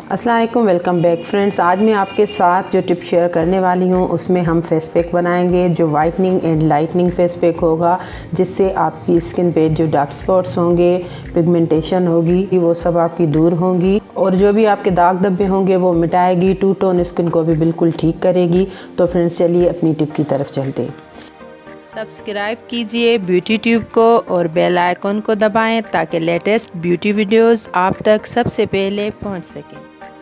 अस्सलाम वालेकुम, welcome back friends. आज मैं आपके साथ जो टिप शेयर करने वाली हूँ उसमें हम फेस पैक बनाएंगे जो whitening and lightning face pack होगा, जिससे आपकी स्किन पे जो डार्क स्पॉट्स होंगे, पिगमेंटेशन होगी, वो सब आपकी दूर होंगी और जो भी आपके दाग धब्बे होंगे वो मिटाएगी। टू टोन स्किन को भी बिल्कुल ठीक करेगी। तो फ्रेंड्स चलिए अपनी टिप की तरफ चलते हैं। सब्सक्राइब कीजिए ब्यूटी ट्यूब को और बेल आइकन को दबाएं ताकि लेटेस्ट ब्यूटी वीडियोस आप तक सबसे पहले पहुंच सकें।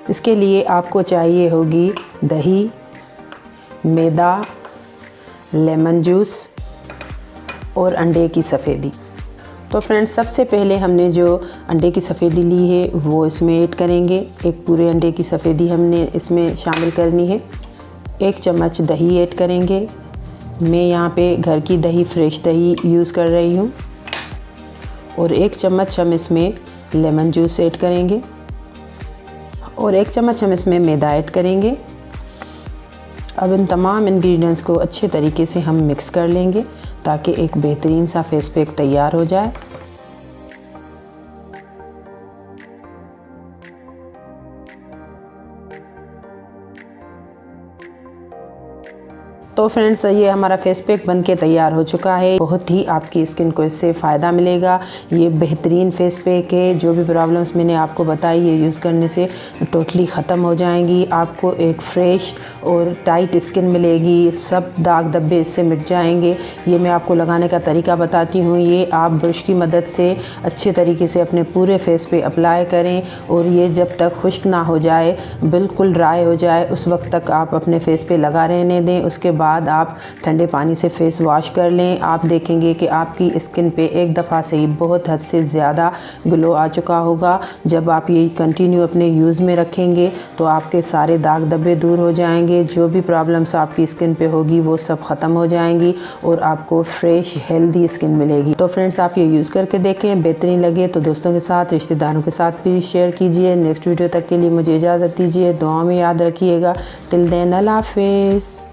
इसके लिए आपको चाहिए होगी दही, मैदा, लेमन जूस और अंडे की सफ़ेदी। तो फ्रेंड्स सबसे पहले हमने जो अंडे की सफ़ेदी ली है वो इसमें ऐड करेंगे। एक पूरे अंडे की सफ़ेदी हमने इसमें शामिल करनी है। 1 चम्मच दही ऐड करेंगे। मैं यहाँ पे घर की दही, फ्रेश दही यूज़ कर रही हूँ। और 1 चम्मच हम इसमें लेमन जूस ऐड करेंगे और 1 चम्मच हम इसमें मैदा ऐड करेंगे। अब इन तमाम इंग्रेडिएंट्स को अच्छे तरीके से हम मिक्स कर लेंगे ताकि एक बेहतरीन सा फेस पैक तैयार हो जाए। तो फ्रेंड्स ये हमारा फेस पैक बनके तैयार हो चुका है। बहुत ही आपकी स्किन को इससे फ़ायदा मिलेगा। ये बेहतरीन फेस पैक है। जो भी प्रॉब्लम्स मैंने आपको बताई ये यूज़ करने से टोटली ख़त्म हो जाएंगी। आपको एक फ़्रेश और टाइट स्किन मिलेगी। सब दाग धब्बे इससे मिट जाएंगे। ये मैं आपको लगाने का तरीका बताती हूँ। ये आप ब्रश की मदद से अच्छे तरीके से अपने पूरे फेस पे अप्लाई करें और ये जब तक खुश्क ना हो जाए, बिल्कुल ड्राई हो जाए, उस वक्त तक आप अपने फेस पे लगा रहने दें। उसके बाद आप ठंडे पानी से फेस वॉश कर लें। आप देखेंगे कि आपकी स्किन पे एक दफ़ा से ही बहुत हद से ज़्यादा ग्लो आ चुका होगा। जब आप ये कंटिन्यू अपने यूज़ में रखेंगे तो आपके सारे दाग धब्बे दूर हो जाएंगे। जो भी प्रॉब्लम्स आपकी स्किन पे होगी वो सब ख़त्म हो जाएंगी और आपको फ्रेश हेल्दी स्किन मिलेगी। तो फ्रेंड्स आप ये यूज़ करके देखें, बेहतरीन लगे तो दोस्तों के साथ, रिश्तेदारों के साथ भी शेयर कीजिए। नेक्स्ट वीडियो तक के लिए मुझे इजाज़त दीजिए। दुआ में याद रखिएगा। टिल देन अल्लाह हाफिज़।